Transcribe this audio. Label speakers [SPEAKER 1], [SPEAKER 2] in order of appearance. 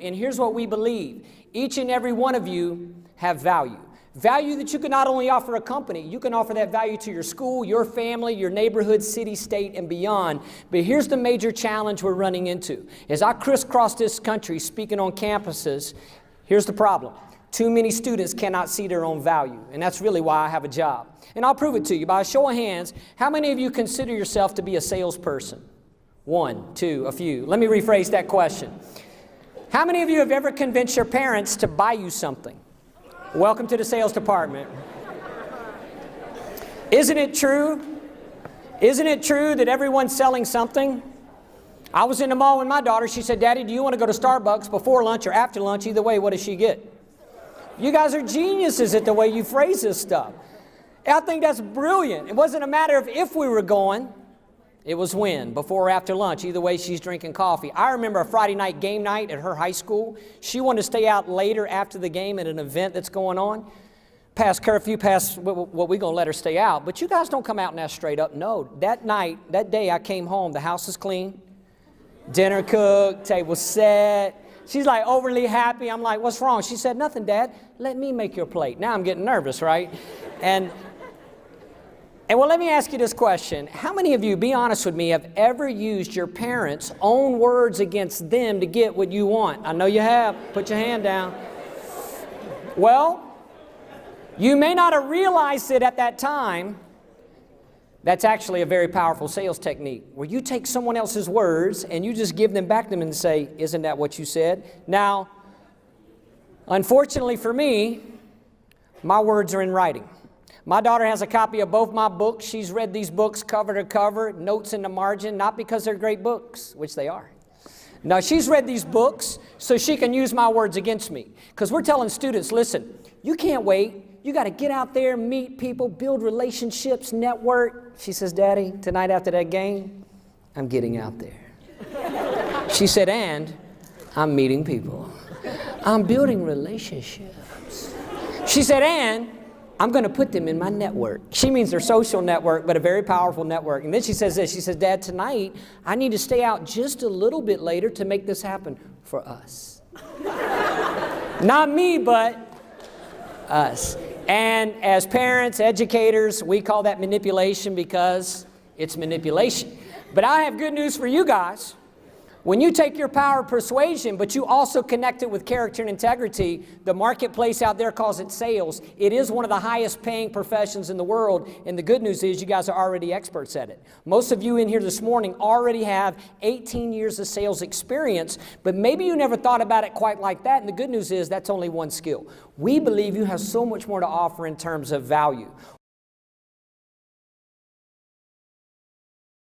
[SPEAKER 1] And here's what we believe. Each and every one of you have value. Value that you can not only offer a company, you can offer that value to your school, your family, your neighborhood, city, state, and beyond. But here's the major challenge we're running into. As I crisscross this country speaking on campuses, here's the problem. Too many students cannot see their own value, and that's really why I have a job. And I'll prove it to you. By a show of hands, how many of you consider yourself to be a salesperson? One, two, a few. Let me rephrase that question. How many of you have ever convinced your parents to buy you something? Welcome to the sales department. Isn't it true? Isn't it true that everyone's selling something? I was in the mall with my daughter. She said, "Daddy, do you want to go to Starbucks before lunch or after lunch? Either way, what does she get?" You guys are geniuses at the way you phrase this stuff. I think that's brilliant. It wasn't a matter of if we were going. It was when, before or after lunch. Either way, she's drinking coffee. I remember a Friday night game night at her high school. She wanted to stay out later after the game at an event that's going on. Past curfew, past what we're going to let her stay out. But you guys don't come out and ask straight up. No, that night, that day I came home, the house is clean, dinner cooked, table set. She's like overly happy. I'm like, "What's wrong?" She said, "Nothing, Dad. Let me make your plate." Now I'm getting nervous, right? And well, let me ask you this question. How many of you, be honest with me, have ever used your parents' own words against them to get what you want? I know you have. Put your hand down. Well, you may not have realized it at that time. That's actually a very powerful sales technique, where you take someone else's words and you just give them back to them and say, "Isn't that what you said?" Now, unfortunately for me, my words are in writing. My daughter has a copy of both my books. She's read these books cover to cover, notes in the margin, not because they're great books, which they are. No, she's read these books so she can use my words against me. Because we're telling students, listen, you can't wait. You got to get out there, meet people, build relationships, network. She says, "Daddy, tonight after that game, I'm getting out there." She said, "And I'm meeting people. I'm building relationships." She said, "And I'm going to put them in my network." She means their social network, but a very powerful network. And then she says this. She says, "Dad, tonight I need to stay out just a little bit later to make this happen for us." Not me, but us. And as parents, educators, we call that manipulation because it's manipulation. But I have good news for you guys. When you take your power of persuasion, but you also connect it with character and integrity, the marketplace out there calls it sales. It is one of the highest paying professions in the world, and the good news is you guys are already experts at it. Most of you in here this morning already have 18 years of sales experience, but maybe you never thought about it quite like that, and the good news is that's only one skill. We believe you have so much more to offer in terms of value.